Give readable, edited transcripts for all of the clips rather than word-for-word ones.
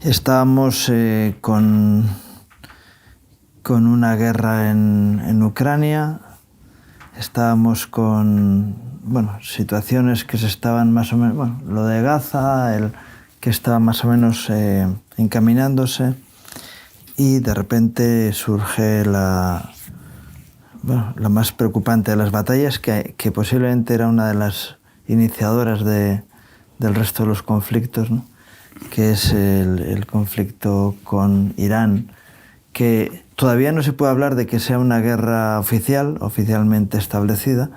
Estábamos con una guerra en Ucrania, estábamos con situaciones que se estaban más o menos, lo de Gaza, que estaba más o menos encaminándose, y de repente surge la más preocupante de las batallas, que posiblemente era una de las iniciadoras del resto de los conflictos, ¿no? Que es el conflicto con Irán, que todavía no se puede hablar de que sea una guerra oficialmente establecida,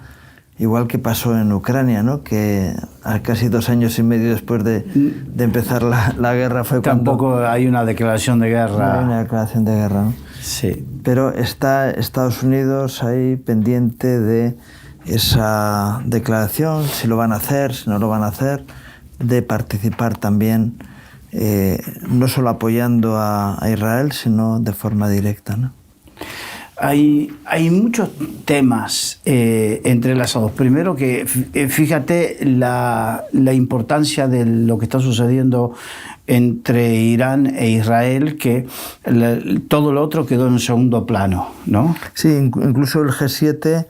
igual que pasó en Ucrania, ¿no? Que a casi 2 años y medio después de empezar la guerra fue Tampoco hay una declaración de guerra. No hay una declaración de guerra, ¿no? Sí. Pero está Estados Unidos ahí pendiente de esa declaración, si lo van a hacer, si no lo van a hacer, de participar también, no solo apoyando a Israel, sino de forma directa, ¿no? Hay muchos temas entrelazados. Primero que fíjate la importancia de lo que está sucediendo entre Irán e Israel, que todo lo otro quedó en un segundo plano, ¿no? Sí, incluso el G7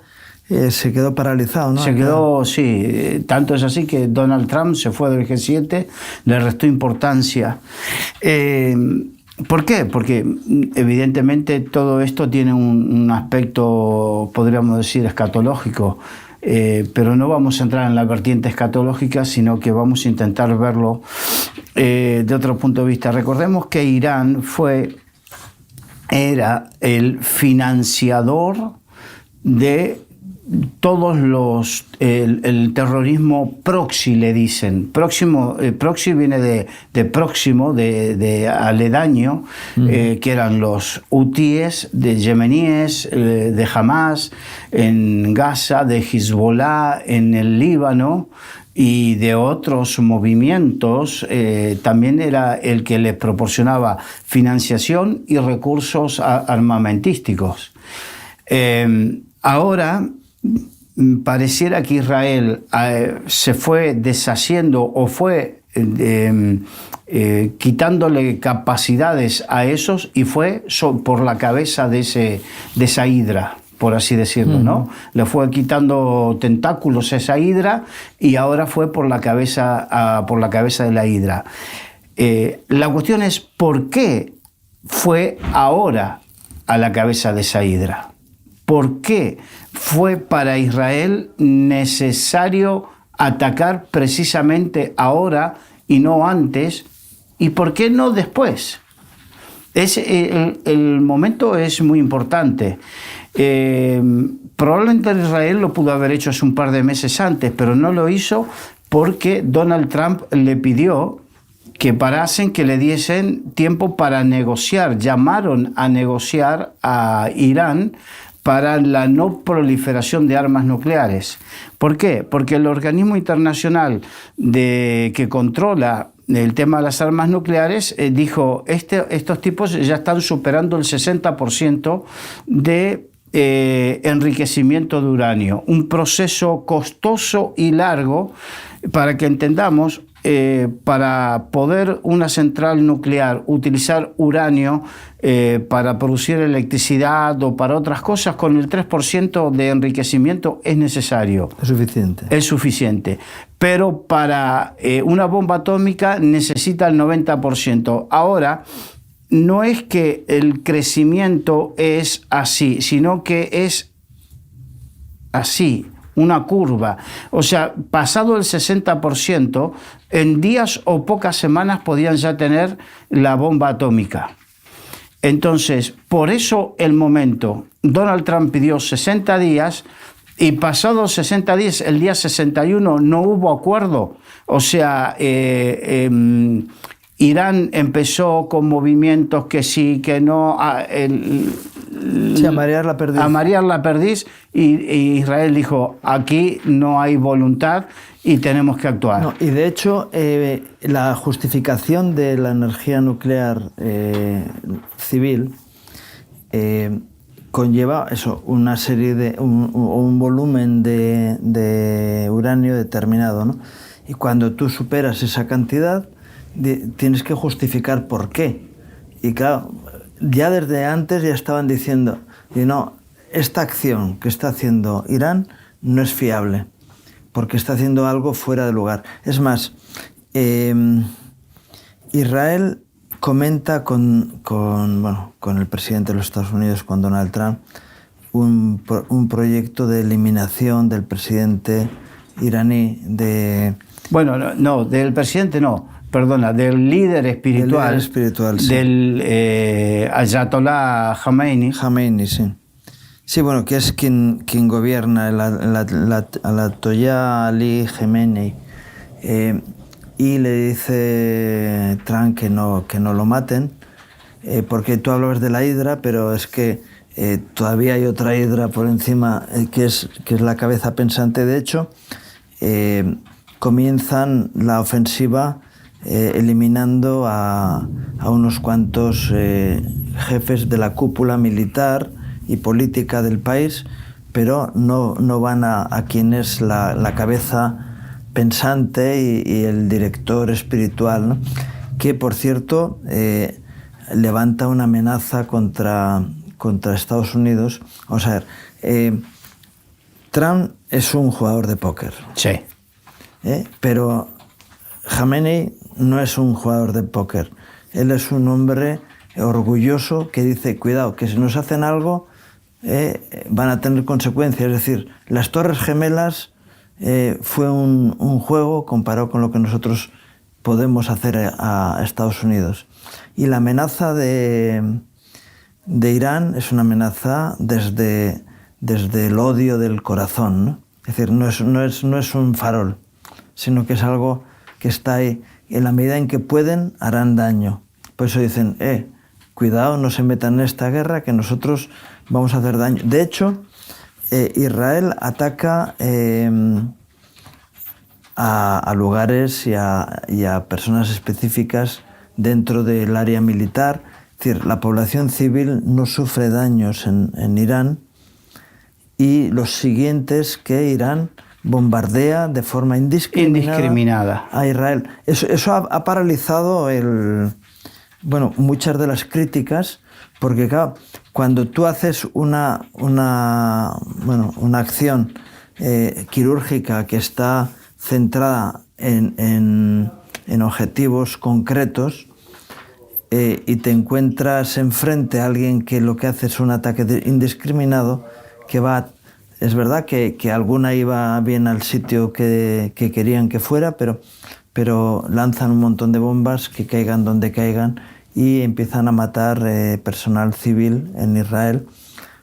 se quedó paralizado, ¿no? Se quedó, sí. Tanto es así que Donald Trump se fue del G7, le restó importancia. ¿Por qué? Porque evidentemente todo esto tiene un aspecto, podríamos decir, escatológico, pero no vamos a entrar en la vertiente escatológica, sino que vamos a intentar verlo de otro punto de vista. Recordemos que Irán era el financiador de todos el terrorismo proxy, le dicen. Proxy viene de próximo, de aledaño, que eran los hutíes, de yemeníes, de Hamas, en Gaza, de Hezbollah, en el Líbano, y de otros movimientos. También era el que les proporcionaba financiación y recursos armamentísticos. Ahora pareciera que Israel se fue deshaciendo o fue quitándole capacidades a esos, y fue por la cabeza de esa hidra, por así decirlo, ¿no? Le fue quitando tentáculos a esa hidra, y ahora fue por la cabeza de la hidra. La cuestión es ¿por qué fue ahora a la cabeza de esa hidra? ¿Por qué fue para Israel necesario atacar precisamente ahora y no antes? ¿Y por qué no después? El momento es muy importante. Probablemente Israel lo pudo haber hecho hace un par de meses antes, pero no lo hizo porque Donald Trump le pidió que parasen, que le diesen tiempo para negociar. Llamaron a negociar a Irán para la no proliferación de armas nucleares. ¿Por qué? Porque el organismo internacional que controla el tema de las armas nucleares dijo, estos tipos ya están superando el 60% de enriquecimiento de uranio. Un proceso costoso y largo. Para que entendamos, para poder una central nuclear utilizar uranio para producir electricidad o para otras cosas, con el 3% de enriquecimiento es necesario. Es suficiente. Es suficiente. Pero para una bomba atómica necesita el 90%. Ahora, no es que el crecimiento es así, sino que es así, una curva. O sea, pasado el 60%, en días o pocas semanas podían ya tener la bomba atómica. Entonces, por eso el momento, Donald Trump pidió 60 días y pasados 60 días, el día 61, no hubo acuerdo. O sea, Irán empezó con movimientos que sí, que no, a marear la perdiz. A marear la perdiz, y Israel dijo, aquí no hay voluntad y tenemos que actuar. No, y de hecho, la justificación de la energía nuclear civil conlleva eso, una serie de un volumen de uranio determinado, ¿no? Y cuando tú superas esa cantidad, tienes que justificar por qué. Y claro, ya desde antes ya estaban diciendo, no, esta acción que está haciendo Irán no es fiable, porque está haciendo algo fuera de lugar. Es más, Israel comenta con el presidente de los Estados Unidos, con Donald Trump, un proyecto de eliminación del presidente iraní de... Bueno, no, del presidente no, perdona, del líder espiritual, sí. Del Ayatollah Khamenei. Khamenei, sí. Sí, bueno, que es quien gobierna, el Ayatollah Ali Khamenei. Y le dice Trump que no lo maten, porque tú hablabas de la hidra, pero es que todavía hay otra hidra por encima, que es la cabeza pensante. De hecho, comienzan la ofensiva eliminando a unos cuantos jefes de la cúpula militar y política del país, pero no van a quien es la cabeza pensante y el director espiritual, ¿no? Que, por cierto, levanta una amenaza contra Estados Unidos. Vamos a ver, Trump es un jugador de póker. Sí. Pero Khamenei no es un jugador de póker. Él es un hombre orgulloso que dice, cuidado, que si nos hacen algo van a tener consecuencias. Es decir, las Torres Gemelas fue un juego comparado con lo que nosotros podemos hacer a Estados Unidos. Y la amenaza de Irán es una amenaza desde el odio del corazón, ¿no? Es decir, no es un farol, sino que es algo que está ahí. En la medida en que pueden, harán daño. Por eso dicen, cuidado, no se metan en esta guerra, que nosotros vamos a hacer daño. De hecho, Israel ataca a lugares y a personas específicas dentro del área militar. Es decir, la población civil no sufre daños en Irán, y los siguientes que Irán bombardea de forma indiscriminada a Israel. Eso ha paralizado muchas de las críticas, porque claro, cuando tú haces una acción quirúrgica que está centrada en objetivos concretos, y te encuentras enfrente a alguien que lo que hace es un ataque indiscriminado, es verdad que alguna iba bien al sitio que querían que fuera, pero lanzan un montón de bombas que caigan donde caigan y empiezan a matar personal civil en Israel,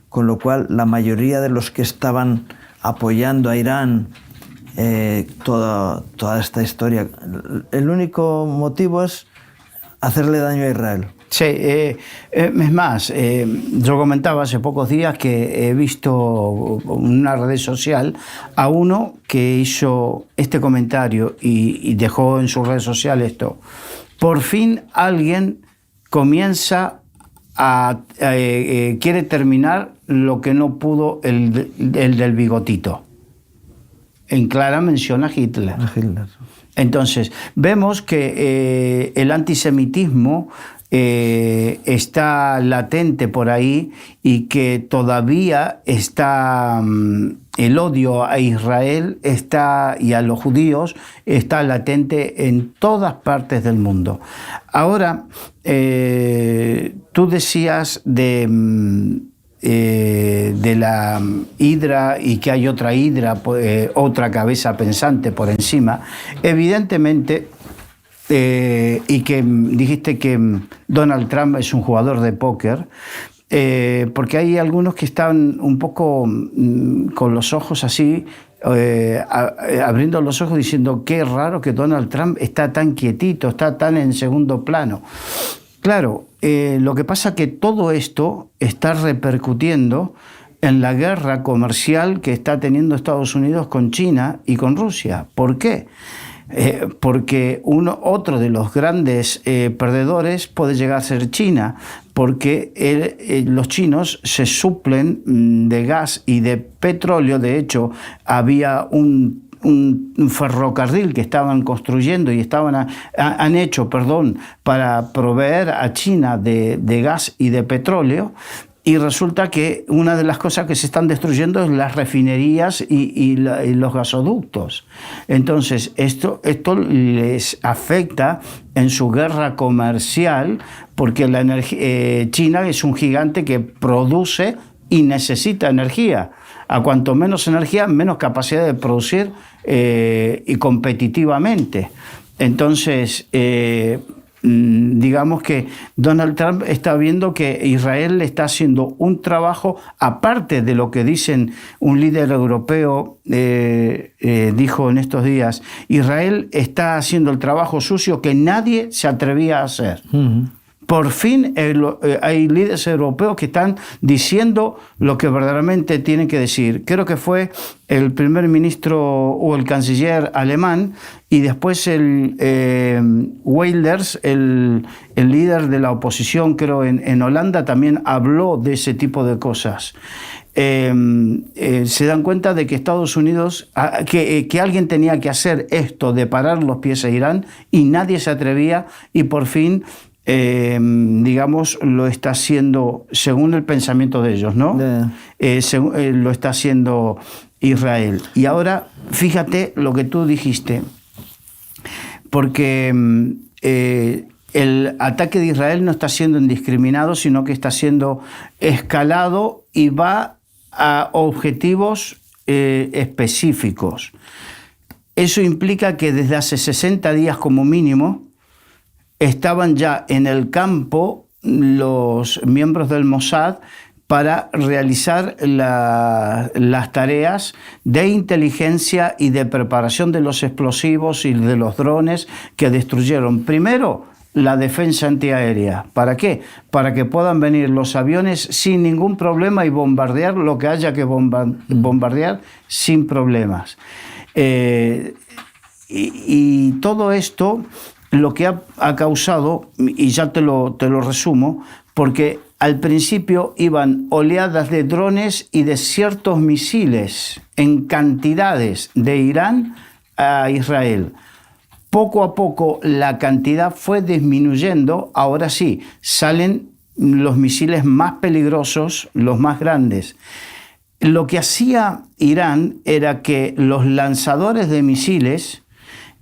con lo cual la mayoría de los que estaban apoyando a Irán toda esta historia, el único motivo es hacerle daño a Israel. Sí, es más, yo comentaba hace pocos días que he visto en una red social a uno que hizo este comentario y dejó en su red social esto: por fin alguien comienza quiere terminar lo que no pudo el del bigotito. En clara mención a Hitler. Entonces, vemos que el antisemitismo está latente por ahí, y que todavía está el odio a Israel y a los judíos está latente en todas partes del mundo. Ahora, tú decías de la hidra, y que hay otra hidra, otra cabeza pensante por encima, evidentemente. Y que dijiste que Donald Trump es un jugador de póker, porque hay algunos que están un poco con los ojos así, abriendo los ojos diciendo qué raro que Donald Trump está tan quietito, está tan en segundo plano. Claro, lo que pasa es que todo esto está repercutiendo en la guerra comercial que está teniendo Estados Unidos con China y con Rusia. ¿Por qué? Porque otro de los grandes perdedores puede llegar a ser China, porque los chinos se suplen de gas y de petróleo. De hecho, había un un ferrocarril que estaban construyendo y han hecho para proveer a China de gas y de petróleo. Y resulta que una de las cosas que se están destruyendo es las refinerías y los gasoductos. Entonces, esto les afecta en su guerra comercial, porque China es un gigante que produce y necesita energía. A cuanto menos energía, menos capacidad de producir y competitivamente. Entonces, digamos que Donald Trump está viendo que Israel le está haciendo un trabajo, aparte de lo que dicen un líder europeo, dijo en estos días, Israel está haciendo el trabajo sucio que nadie se atrevía a hacer. Uh-huh. Por fin hay líderes europeos que están diciendo lo que verdaderamente tienen que decir. Creo que fue el primer ministro o el canciller alemán y después el Wilders, el líder de la oposición, creo, en Holanda, también habló de ese tipo de cosas. Se dan cuenta de que Estados Unidos, que alguien tenía que hacer esto de parar los pies a Irán y nadie se atrevía, y por fin digamos, lo está haciendo según el pensamiento de ellos, ¿no? Lo está haciendo Israel. Y ahora, fíjate lo que tú dijiste, porque el ataque de Israel no está siendo indiscriminado, sino que está siendo escalado y va a objetivos específicos. Eso implica que desde hace 60 días como mínimo estaban ya en el campo los miembros del Mossad para realizar las tareas de inteligencia y de preparación de los explosivos y de los drones que destruyeron primero la defensa antiaérea. ¿Para qué? Para que puedan venir los aviones sin ningún problema y bombardear lo que haya que bombardear sin problemas. Y todo esto lo que ha causado, y ya te lo resumo, porque al principio iban oleadas de drones y de ciertos misiles en cantidades de Irán a Israel. Poco a poco la cantidad fue disminuyendo. Ahora sí, salen los misiles más peligrosos, los más grandes. Lo que hacía Irán era que los lanzadores de misiles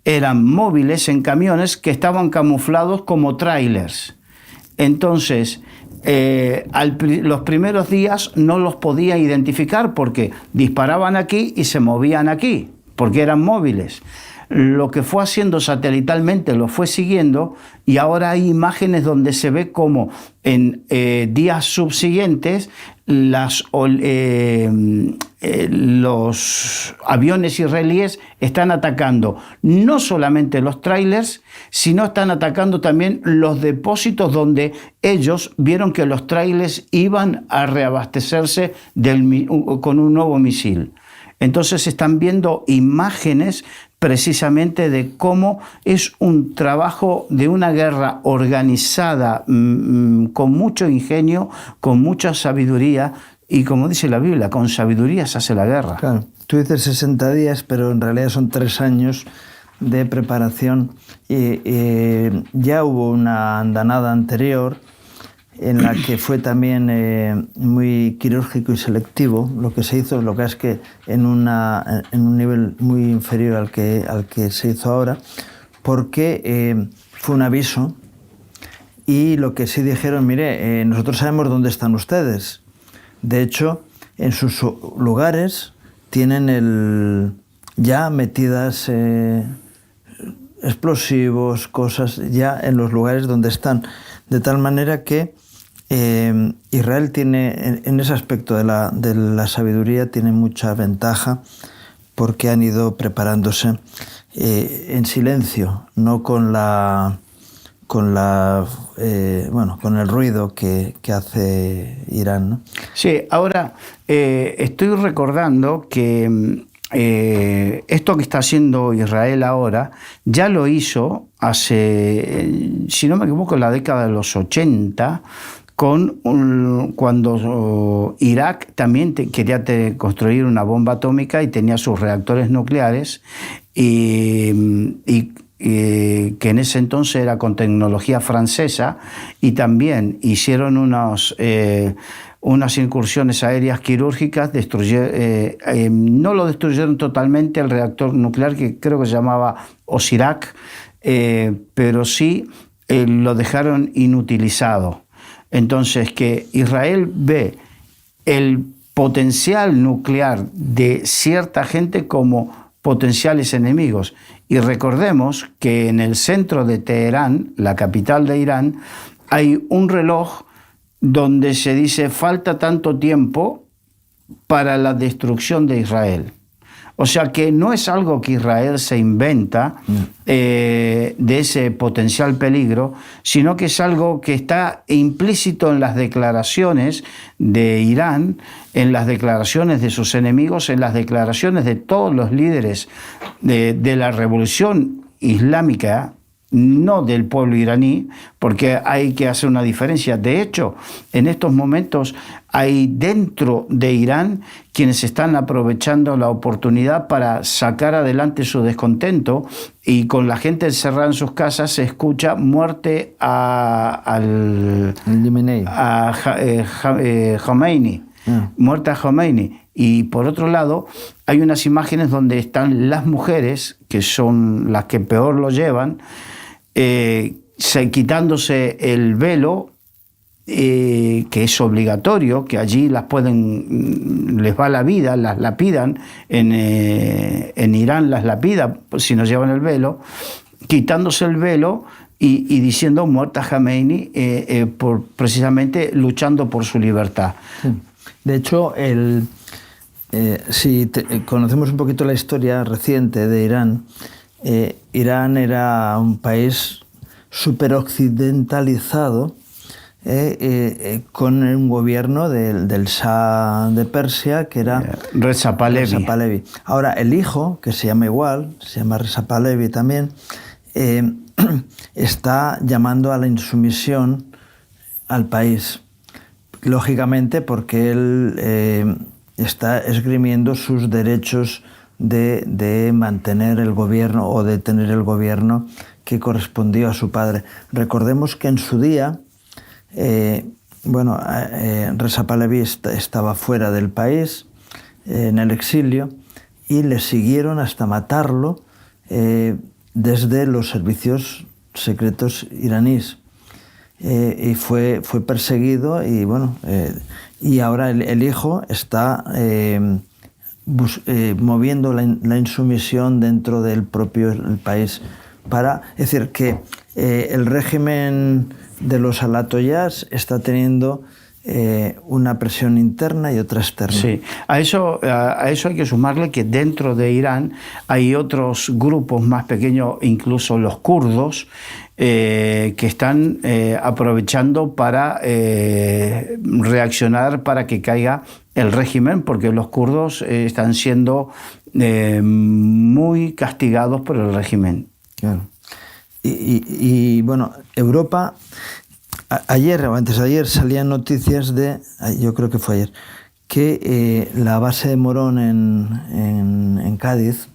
eran móviles en camiones que estaban camuflados como trailers. Entonces, los primeros días no los podía identificar porque disparaban aquí y se movían aquí, porque eran móviles. Lo que fue haciendo satelitalmente lo fue siguiendo, y ahora hay imágenes donde se ve como en días subsiguientes los aviones israelíes están atacando no solamente los trailers, sino están atacando también los depósitos donde ellos vieron que los trailers iban a reabastecerse con un nuevo misil. Entonces están viendo imágenes precisamente de cómo es un trabajo de una guerra organizada con mucho ingenio, con mucha sabiduría, y como dice la Biblia, con sabiduría se hace la guerra. Claro, tú dices 60 días, pero en realidad son 3 años de preparación. Ya hubo una andanada anterior en la que fue también muy quirúrgico y selectivo. Lo que se hizo, lo que es que en un nivel muy inferior al que se hizo ahora, porque fue un aviso, y lo que sí dijeron, mire, nosotros sabemos dónde están ustedes. De hecho, en sus lugares tienen ya metidas explosivos, cosas ya en los lugares donde están, de tal manera que Israel tiene, en ese aspecto de la sabiduría, tiene mucha ventaja, porque han ido preparándose en silencio, no con el ruido que hace Irán, ¿no? Sí, ahora estoy recordando que esto que está haciendo Israel ahora ya lo hizo hace, si no me equivoco, en la década de los 80, cuando Irak también quería construir una bomba atómica y tenía sus reactores nucleares y que en ese entonces era con tecnología francesa, y también hicieron unas incursiones aéreas quirúrgicas, no lo destruyeron totalmente el reactor nuclear, que creo que se llamaba Osirak, pero sí lo dejaron inutilizado. Entonces, que Israel ve el potencial nuclear de cierta gente como potenciales enemigos. Y recordemos que en el centro de Teherán, la capital de Irán, hay un reloj donde se dice falta tanto tiempo para la destrucción de Israel. O sea que no es algo que Israel se inventa de ese potencial peligro, sino que es algo que está implícito en las declaraciones de Irán, en las declaraciones de sus enemigos, en las declaraciones de todos los líderes de la revolución islámica, no del pueblo iraní, porque hay que hacer una diferencia. De hecho, en estos momentos hay dentro de Irán quienes están aprovechando la oportunidad para sacar adelante su descontento, y con la gente encerrada en sus casas se escucha muerte a Khomeini. Muerte a Khomeini. Y por otro lado, hay unas imágenes donde están las mujeres, que son las que peor lo llevan, quitándose el velo, que es obligatorio, que allí les va la vida, las lapidan, en Irán las lapidan si no llevan el velo, quitándose el velo y diciendo muerta Khomeini, precisamente luchando por su libertad. Sí. De hecho, si conocemos un poquito la historia reciente de Irán, Irán era un país súper occidentalizado, con un gobierno del Shah de Persia, que era Reza Pahlavi. Ahora, el hijo, que se llama igual, se llama Reza Pahlavi también, está llamando a la insumisión al país. Lógicamente, porque él está esgrimiendo sus derechos de mantener el gobierno o de tener el gobierno que correspondió a su padre. Recordemos que en su día, Reza Pahlavi estaba fuera del país, en el exilio, y le siguieron hasta matarlo desde los servicios secretos iraníes. Y fue perseguido, y ahora el hijo está moviendo la insumisión dentro del propio país. Es decir, que el régimen de los alatoyás está teniendo una presión interna y otra externa. Sí, a eso hay que sumarle que dentro de Irán hay otros grupos más pequeños, incluso los kurdos, que están aprovechando para reaccionar para que caiga el régimen, porque los kurdos están siendo muy castigados por el régimen. Claro. Y Europa, ayer o antes de ayer salían noticias yo creo que fue ayer, que la base de Morón en Cádiz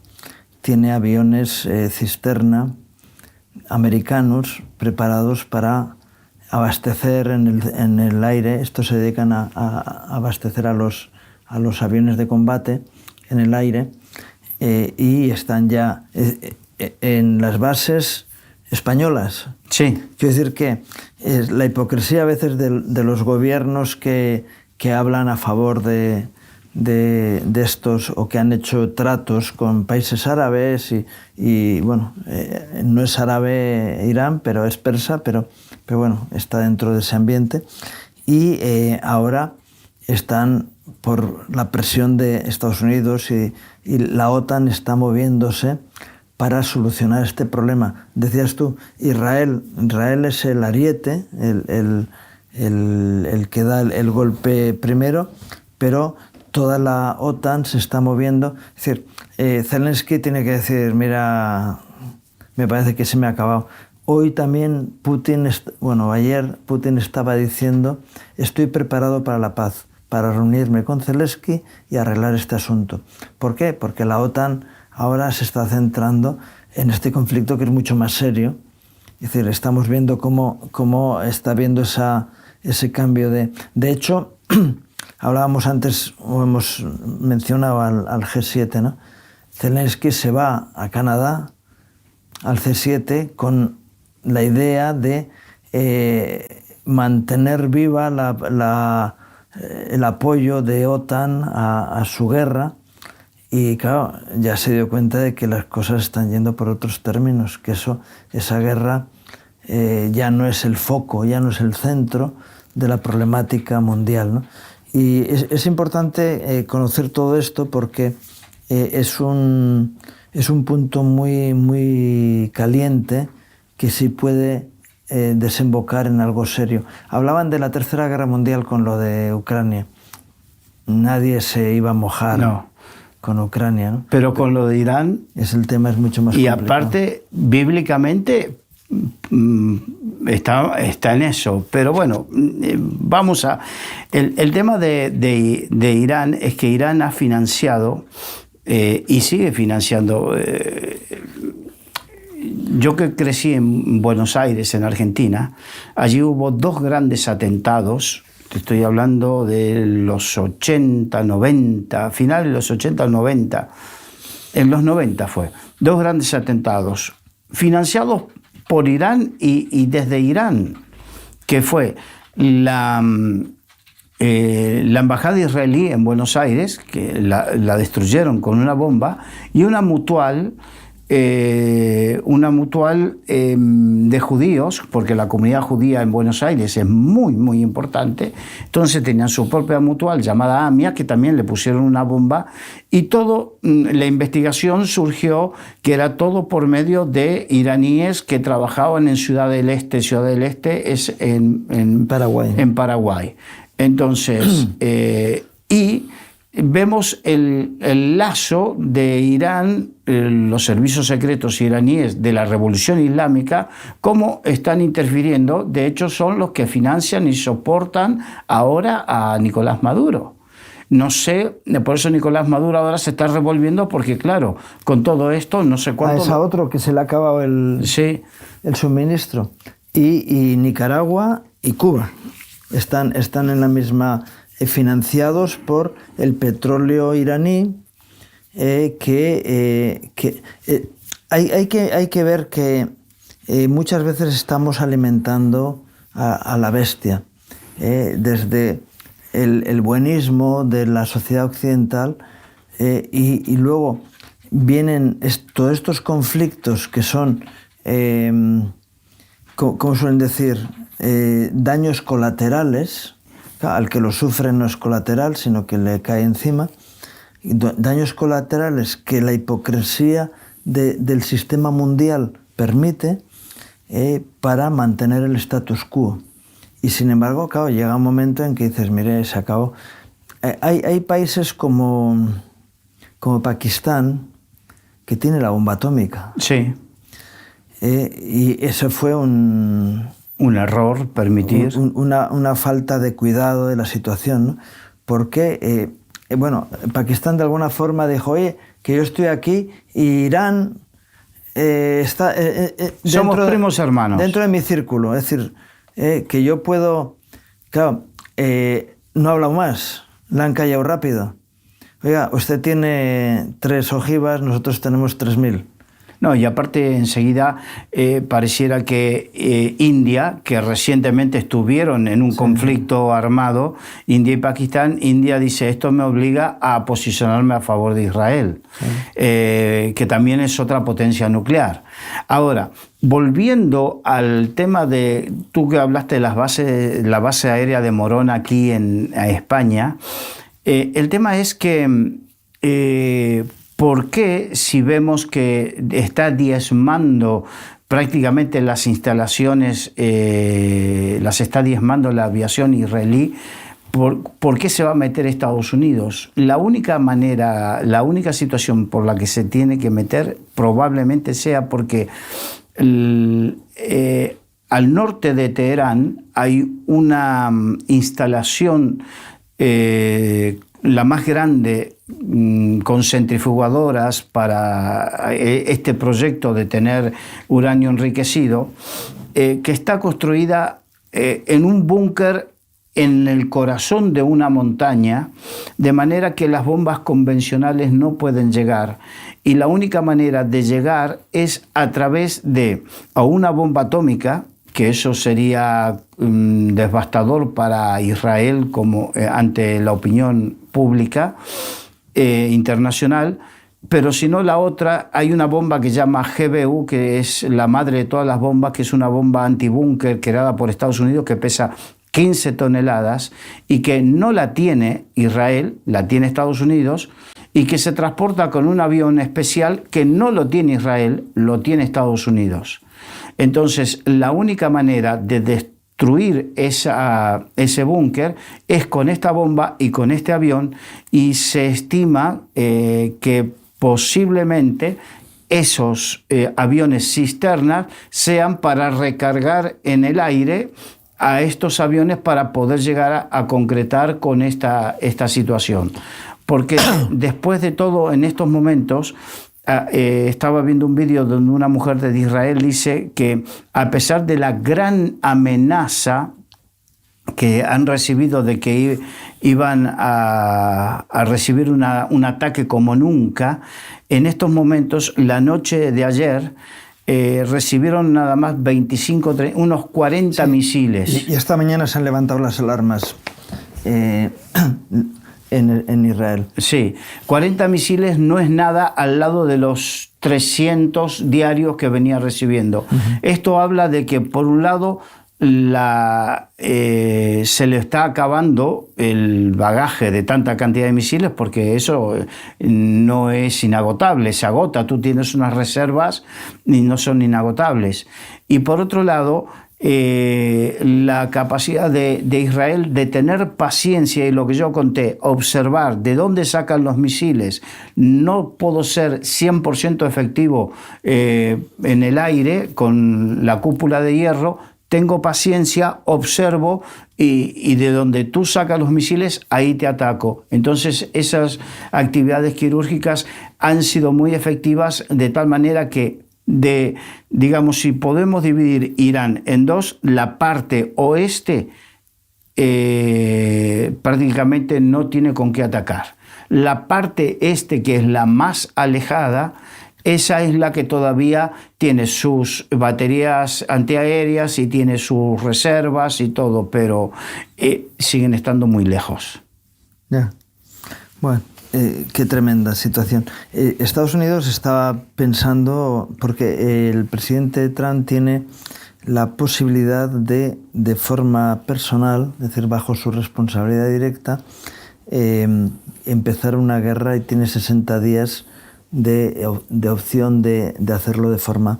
tiene aviones cisterna americanos preparados para abastecer en el aire. Estos se dedican a abastecer a los aviones de combate en el aire, y están ya en las bases españolas. Sí. Quiero decir que es la hipocresía a veces de los gobiernos que hablan a favor de estos, o que han hecho tratos con países árabes, no es árabe Irán, pero es persa, pero está dentro de ese ambiente, y ahora están por la presión de Estados Unidos, y la OTAN está moviéndose para solucionar este problema. Decías tú, Israel es el ariete, el que da el golpe primero, pero toda la OTAN se está moviendo. Es decir, Zelensky tiene que decir, mira, me parece que se me ha acabado. hoy también ayer Putin estaba diciendo: estoy preparado para la paz, para reunirme con Zelensky y arreglar este asunto. ¿Por qué? Porque la OTAN ahora se está centrando en este conflicto, que es mucho más serio. Es decir, estamos viendo cómo está habiendo ese cambio de... De hecho, hablábamos antes, o hemos mencionado al G7, ¿no? Zelensky se va a Canadá, al C7, con la idea de mantener viva el apoyo de OTAN a su guerra. Y claro, ya se dio cuenta de que las cosas están yendo por otros términos, que esa guerra ya no es el foco, ya no es el centro de la problemática mundial, ¿no? Y es importante conocer todo esto, porque es un punto muy, muy caliente, que sí puede desembocar en algo serio. Hablaban de la Tercera Guerra Mundial con lo de Ucrania. Nadie se iba a mojar con Ucrania, ¿no? Pero con lo de Irán... El tema es mucho más complicado. Y aparte, bíblicamente, está en eso. Pero bueno, vamos a... El tema de Irán es que Irán ha financiado y sigue financiando... Yo que crecí en Buenos Aires, en Argentina, allí hubo 2 grandes atentados. Te estoy hablando de los 80, 90, finales de los 80, 90. En los 90 fue. 2 grandes atentados financiados por Irán y desde Irán, que fue la embajada israelí en Buenos Aires, que la destruyeron con una bomba, y una mutual de judíos, porque la comunidad judía en Buenos Aires es muy, muy importante. Entonces tenían su propia mutual llamada AMIA, que también le pusieron una bomba, y todo, la investigación surgió que era todo por medio de iraníes que trabajaban en Ciudad del Este. Ciudad del Este es en Paraguay. En Paraguay. Entonces, y vemos el lazo de Irán, los servicios secretos iraníes de la Revolución Islámica, cómo están interfiriendo. De hecho, son los que financian y soportan ahora a Nicolás Maduro. No sé, por eso Nicolás Maduro ahora se está revolviendo, porque claro, con todo esto, no sé cuánto... Es a otro que se le ha acabado el suministro. Y Nicaragua y Cuba están en la misma... financiados por el petróleo iraní, hay que ver que muchas veces estamos alimentando a la bestia, desde el buenismo de la sociedad occidental, y luego vienen todos estos conflictos que son, como suelen decir, daños colaterales. Al que lo sufre no es colateral, sino que le cae encima. Daños colaterales que la hipocresía del sistema mundial permite para mantener el status quo. Y sin embargo, claro, llega un momento en que dices, mire, se acabó. Hay países como Pakistán, que tiene la bomba atómica. Sí. Y eso fue un error permitir. Una falta de cuidado de la situación, ¿no? Porque, Pakistán de alguna forma dijo, oye, que yo estoy aquí y Irán está... somos primos hermanos. Dentro de mi círculo. Es decir, que yo puedo... Claro, no ha hablado más, la han callado rápido. Oiga, usted tiene 3 ojivas, nosotros tenemos 3.000. No, y aparte enseguida pareciera que India, que recientemente estuvieron en un conflicto armado, India y Pakistán, India dice, esto me obliga a posicionarme a favor de Israel, que también es otra potencia nuclear. Ahora, volviendo al tema de, tú que hablaste de la base aérea de Morón aquí en España, el tema es que... ¿por qué, si vemos que está diezmando prácticamente las instalaciones, las está diezmando la aviación israelí, ¿por qué se va a meter Estados Unidos? La única situación por la que se tiene que meter probablemente sea porque al norte de Teherán hay una instalación, la más grande, con centrifugadoras para este proyecto de tener uranio enriquecido, que está construida en un búnker en el corazón de una montaña, de manera que las bombas convencionales no pueden llegar. Y la única manera de llegar es a través de una bomba atómica, que eso sería devastador para Israel como ante la opinión pública internacional. Pero si no, la otra, hay una bomba que se llama GBU, que es la madre de todas las bombas, que es una bomba antibúnker creada por Estados Unidos que pesa 15 toneladas y que no la tiene Israel, la tiene Estados Unidos, y que se transporta con un avión especial que no lo tiene Israel, lo tiene Estados Unidos. Entonces, la única manera de destruir ese búnker es con esta bomba y con este avión, y se estima que posiblemente esos aviones cisternas sean para recargar en el aire a estos aviones para poder llegar a concretar con esta situación. Porque después de todo, en estos momentos, estaba viendo un vídeo donde una mujer de Israel dice que a pesar de la gran amenaza que han recibido de que iban a recibir un ataque como nunca, en estos momentos, la noche de ayer, recibieron nada más unos 40 misiles. Y esta mañana se han levantado las alarmas en Israel. Sí, 40 misiles no es nada al lado de los 300 diarios que venía recibiendo. Esto habla de que, por un lado, se le está acabando el bagaje de tanta cantidad de misiles, porque eso no es inagotable, se agota, tú tienes unas reservas y no son inagotables. Y por otro lado, la capacidad de Israel de tener paciencia, y lo que yo conté, observar de dónde sacan los misiles. No puedo ser 100% efectivo en el aire con la cúpula de hierro. Tengo paciencia, observo y de donde tú sacas los misiles, ahí te ataco. Entonces, esas actividades quirúrgicas han sido muy efectivas, de tal manera que, digamos, si podemos dividir Irán en dos, la parte oeste prácticamente no tiene con qué atacar. La parte este, que es la más alejada, esa es la que todavía tiene sus baterías antiaéreas y tiene sus reservas y todo, pero siguen estando muy lejos. Ya. Bueno, qué tremenda situación. Estados Unidos estaba pensando, porque el presidente Trump tiene la posibilidad de forma personal, es decir, bajo su responsabilidad directa, empezar una guerra, y tiene 60 días de opción de hacerlo de forma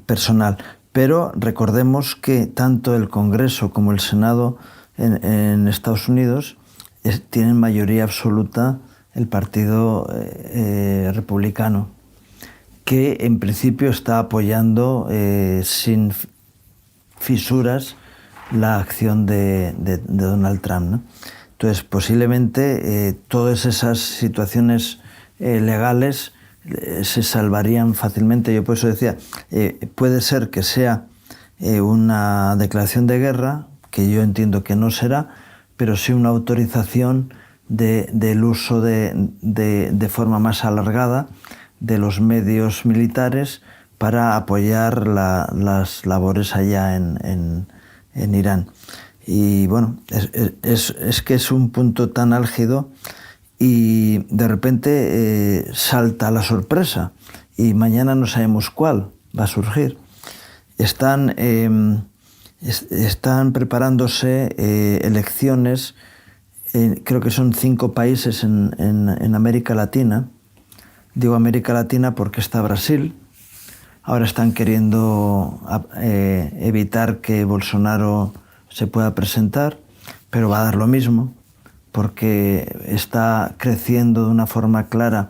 personal. Pero recordemos que tanto el Congreso como el Senado en Estados Unidos tienen mayoría absoluta el Partido Republicano, que en principio está apoyando sin fisuras la acción de Donald Trump, ¿no? Entonces, posiblemente todas esas situaciones legales se salvarían fácilmente. Yo por eso decía, puede ser que sea una declaración de guerra, que yo entiendo que no será, pero sí una autorización del uso de forma más alargada de los medios militares para apoyar las labores allá en Irán. Y bueno, es que es un punto tan álgido, y de repente salta la sorpresa, y mañana no sabemos cuál va a surgir. Están preparándose elecciones, creo que son 5 países en América Latina. Digo América Latina porque está Brasil. Ahora están queriendo evitar que Bolsonaro se pueda presentar, pero va a dar lo mismo, porque está creciendo de una forma clara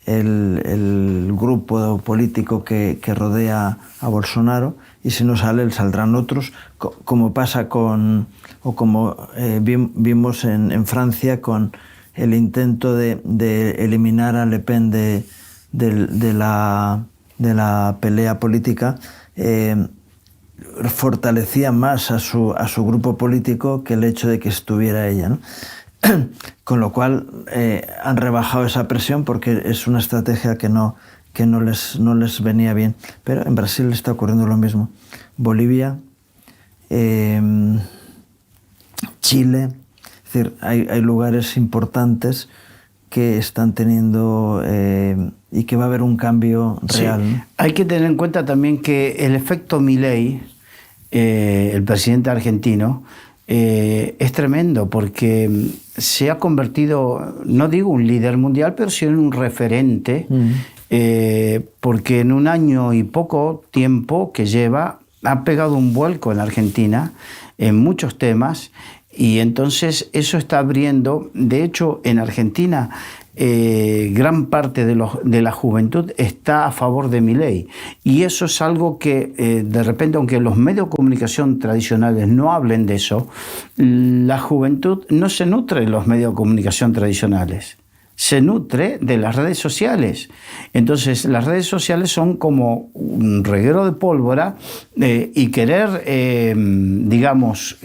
el grupo político que rodea a Bolsonaro, y si no sale él, saldrán otros, como pasa con, o como vimos en Francia con el intento de eliminar a Le Pen de la pelea política. Fortalecía más a su grupo político que el hecho de que estuviera ella, ¿no? Con lo cual han rebajado esa presión porque es una estrategia que no les venía bien. Pero en Brasil está ocurriendo lo mismo. Bolivia, Chile, es decir, hay lugares importantes que están teniendo y que va a haber un cambio real. Sí. ¿No? Hay que tener en cuenta también que el efecto Milei, el presidente argentino, es tremendo porque se ha convertido, no digo un líder mundial, pero sí en un referente, porque en un año y poco tiempo que lleva ha pegado un vuelco en Argentina en muchos temas. Y entonces eso está abriendo, de hecho en Argentina gran parte de la juventud está a favor de Milei. Y eso es algo que de repente, aunque los medios de comunicación tradicionales no hablen de eso, la juventud no se nutre de los medios de comunicación tradicionales, se nutre de las redes sociales. Entonces las redes sociales son como un reguero de pólvora y querer, digamos,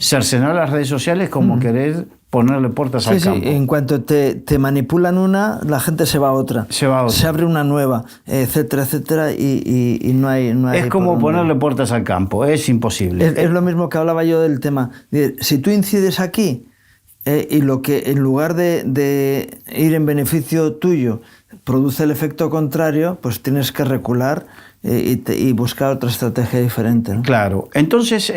cercenar las redes sociales como querer ponerle puertas al campo. Sí, en cuanto te manipulan una, la gente se va a otra. Se abre una nueva, etcétera, etcétera, y no hay... Es como ponerle puertas al campo, es imposible. Es lo mismo que hablaba yo del tema. Si tú incides aquí, y lo que en lugar de ir en beneficio tuyo produce el efecto contrario, pues tienes que recular y buscar otra estrategia diferente, ¿no? Claro. Entonces,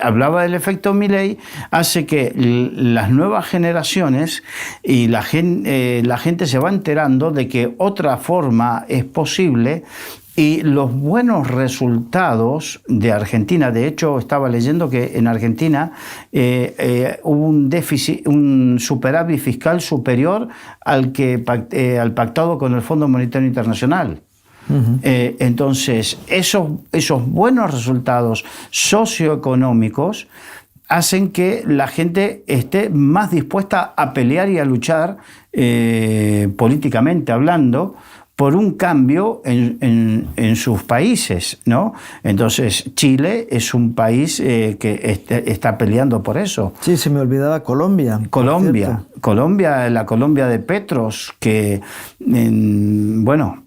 hablaba del efecto Milei, hace que las nuevas generaciones y la gente se va enterando de que otra forma es posible. Y los buenos resultados de Argentina, de hecho estaba leyendo que en Argentina hubo un déficit, un superávit fiscal superior al pactado con el Fondo Monetario Internacional. Uh-huh. Entonces, esos buenos resultados socioeconómicos hacen que la gente esté más dispuesta a pelear y a luchar políticamente hablando, por un cambio en sus países, ¿no? Entonces, Chile es un país que está peleando por eso. Sí, se me olvidaba Colombia. La Colombia de Petros, que, bueno,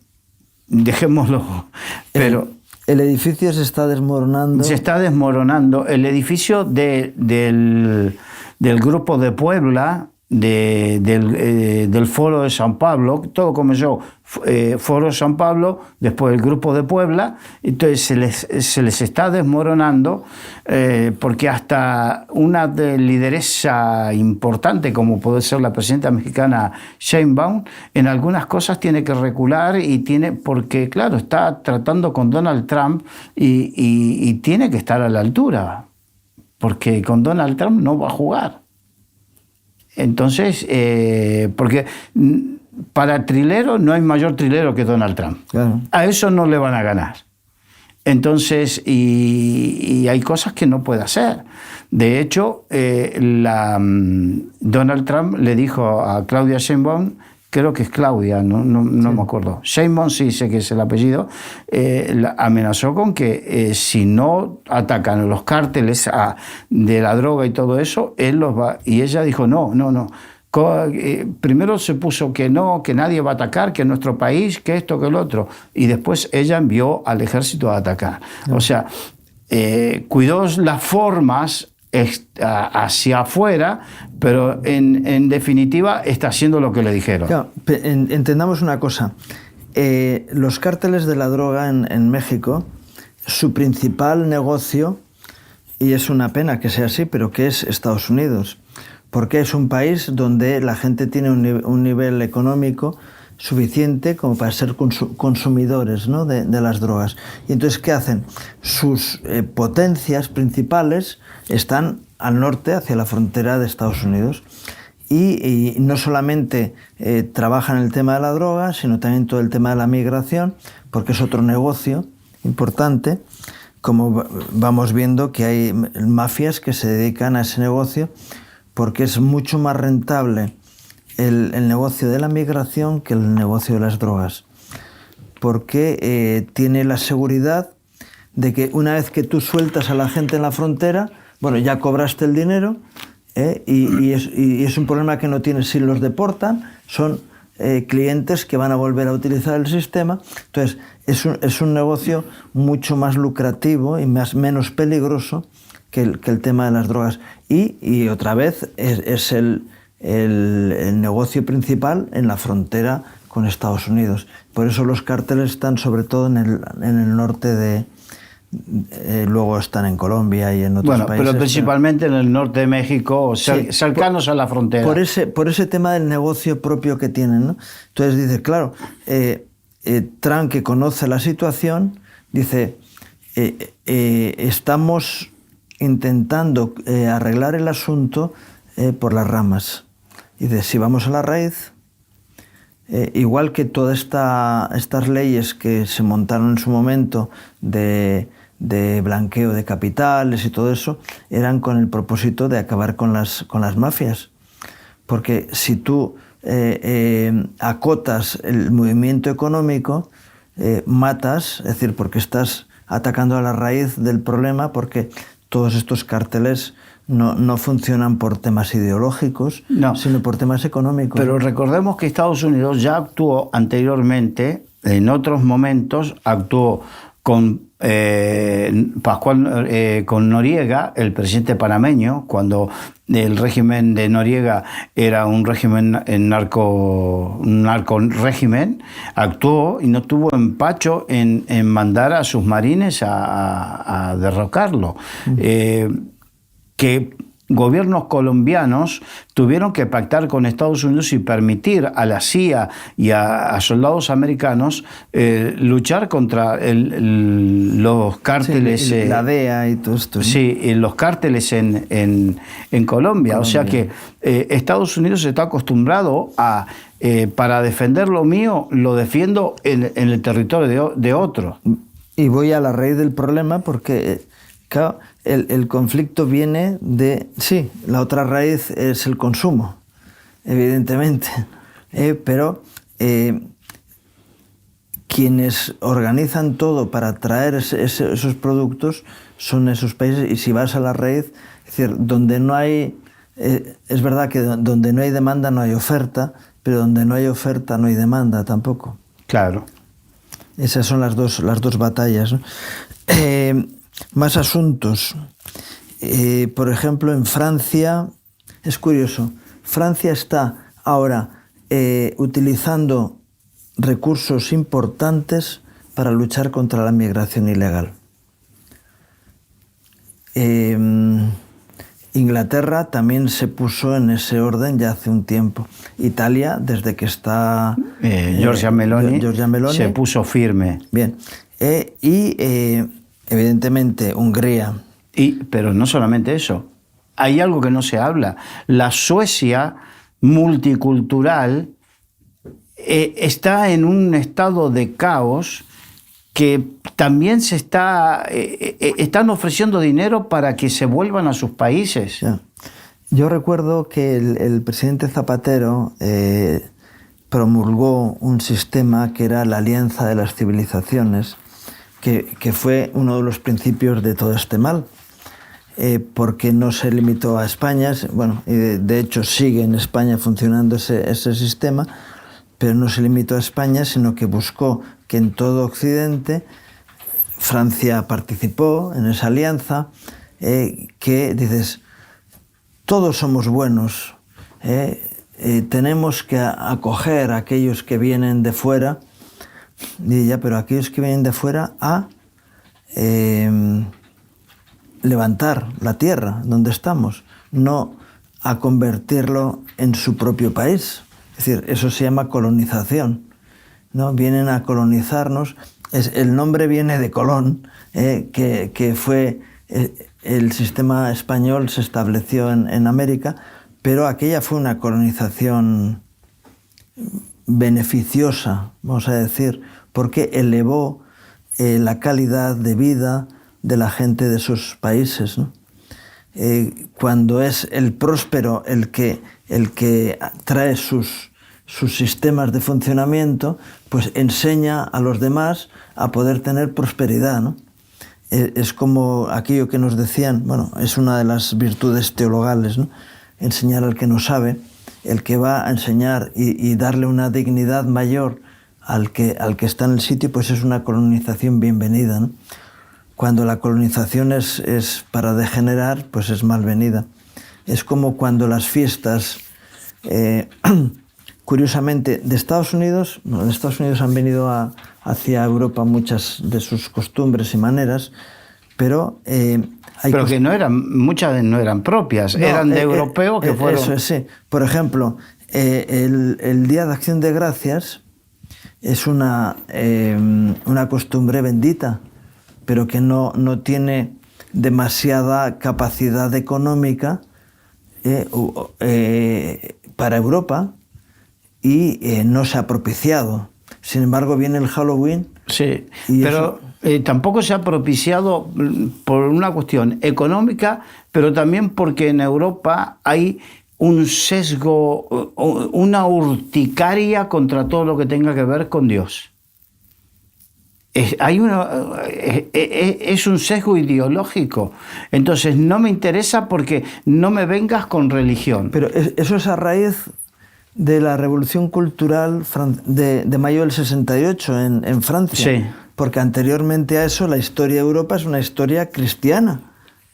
dejémoslo, pero... El edificio se está desmoronando. Se está desmoronando. El edificio del Grupo de Puebla, del Foro de San Pablo, todo comenzó Foro de San Pablo, después el Grupo de Puebla, entonces se les está desmoronando porque hasta una lideresa importante como puede ser la presidenta mexicana Sheinbaum, en algunas cosas tiene que recular porque claro, está tratando con Donald Trump y tiene que estar a la altura, porque con Donald Trump no va a jugar. Entonces, porque para trilero no hay mayor trilero que Donald Trump. Claro. A eso no le van a ganar. Entonces, y hay cosas que no puede hacer. De hecho, Donald Trump le dijo a Claudia Sheinbaum, creo que es Claudia, no me acuerdo. Sheinbaum sí sé que es el apellido, amenazó con que si no atacan los cárteles de la droga y todo eso, él los va... Y ella dijo, no. Primero se puso que no, que nadie va a atacar, que nuestro país, que esto, que lo otro. Y después ella envió al ejército a atacar. O sea, cuidó las formas hacia afuera, pero en definitiva está haciendo lo que le dijeron. Claro, entendamos una cosa. Los cárteles de la droga en México, su principal negocio, y es una pena que sea así, pero que es Estados Unidos, porque es un país donde la gente tiene un nivel económico suficiente como para ser consumidores, ¿no? de las drogas. Y entonces, ¿qué hacen? Sus potencias principales están al norte, hacia la frontera de Estados Unidos. y no solamente trabajan el tema de la droga, sino también todo el tema de la migración, porque es otro negocio importante. Como vamos viendo que hay mafias que se dedican a ese negocio, porque es mucho más rentable el negocio de la migración que el negocio de las drogas, porque tiene la seguridad de que una vez que tú sueltas a la gente en la frontera, bueno, ya cobraste el dinero, y es un problema que no tienes si los deportan, son clientes que van a volver a utilizar el sistema. Entonces es un negocio mucho más lucrativo y menos peligroso que el tema de las drogas. Y otra vez es el negocio principal en la frontera con Estados Unidos. Por eso los cárteles están sobre todo en el norte luego están en Colombia y en otros países. Pero principalmente en el norte de México, cercanos a la frontera. Por ese tema del negocio propio que tienen, ¿no? Entonces dice, claro, Trump, que conoce la situación, dice, estamos intentando arreglar el asunto por las ramas. Dice, si vamos a la raíz, igual que todas estas leyes que se montaron en su momento de blanqueo de capitales y todo eso, eran con el propósito de acabar con las mafias. Porque si tú acotas el movimiento económico, matas, es decir, porque estás atacando a la raíz del problema, porque todos estos cárteles no funcionan por temas ideológicos, sino por temas económicos. Pero recordemos que Estados Unidos ya actuó anteriormente, en otros momentos, actuó con con Noriega, el presidente panameño, cuando el régimen de Noriega era un régimen narco régimen, actuó y no tuvo empacho en mandar a sus marines a derrocarlo. Que gobiernos colombianos tuvieron que pactar con Estados Unidos y permitir a la CIA y a soldados americanos luchar contra los cárteles. Sí, la DEA y todo esto, ¿no? Sí, los cárteles en Colombia. O sea que Estados Unidos está acostumbrado a, para defender lo mío, lo defiendo en el territorio de otro. Y voy a la raíz del problema porque, claro, el conflicto viene de... Sí, la otra raíz es el consumo, evidentemente, pero quienes organizan todo para traer esos productos son esos países. Y si vas a la raíz, es decir, donde no hay... es verdad que donde no hay demanda no hay oferta, pero donde no hay oferta no hay demanda tampoco. Claro. Esas son las dos batallas, ¿no? Más asuntos. Por ejemplo, en Francia, es curioso, Francia está ahora utilizando recursos importantes para luchar contra la migración ilegal. Inglaterra también se puso en ese orden ya hace un tiempo. Italia, desde que está... Giorgia Meloni se puso firme. Bien. Evidentemente, Hungría. Pero no solamente eso. Hay algo que no se habla. La Suecia multicultural está en un estado de caos que también están ofreciendo dinero para que se vuelvan a sus países. Ya. Yo recuerdo que el presidente Zapatero promulgó un sistema que era la Alianza de las Civilizaciones, que fue uno de los principios de todo este mal, porque no se limitó a España, bueno, de hecho sigue en España funcionando ese sistema, pero no se limitó a España, sino que buscó que en todo Occidente, Francia participó en esa alianza, que dices, todos somos buenos, tenemos que acoger a aquellos que vienen de fuera, y ya, pero aquellos que vienen de fuera a levantar la tierra donde estamos, no a convertirlo en su propio país. Es decir, eso se llama colonización, ¿no? Vienen a colonizarnos. El nombre viene de Colón, que fue el sistema español, se estableció en América pero aquella fue una colonización beneficiosa, vamos a decir, porque elevó la calidad de vida de la gente de esos países, ¿no? Cuando es el próspero el que trae sus sistemas de funcionamiento, pues enseña a los demás a poder tener prosperidad, ¿no? Es como aquello que nos decían, bueno, es una de las virtudes teologales, ¿no? Enseñar al que no sabe, el que va a enseñar y darle una dignidad mayor al que está en el sitio, pues es una colonización bienvenida, ¿no? Cuando la colonización es para degenerar, pues es malvenida. Es como cuando las fiestas, curiosamente, de Estados Unidos han venido hacia Europa muchas de sus costumbres y maneras, pero que muchas no eran propias, no, eran de europeos que fueron... Eso, sí. Por ejemplo, el Día de Acción de Gracias es una costumbre bendita, pero que no tiene demasiada capacidad económica para Europa y no se ha propiciado. Sin embargo, viene el Halloween. Sí, pero tampoco se ha propiciado por una cuestión económica, pero también porque en Europa hay un sesgo, una urticaria contra todo lo que tenga que ver con Dios. Es un sesgo ideológico. Entonces no me interesa porque no me vengas con religión. Pero eso es a raíz de la Revolución Cultural de mayo del 68 en Francia. Sí. Porque anteriormente a eso la historia de Europa es una historia cristiana.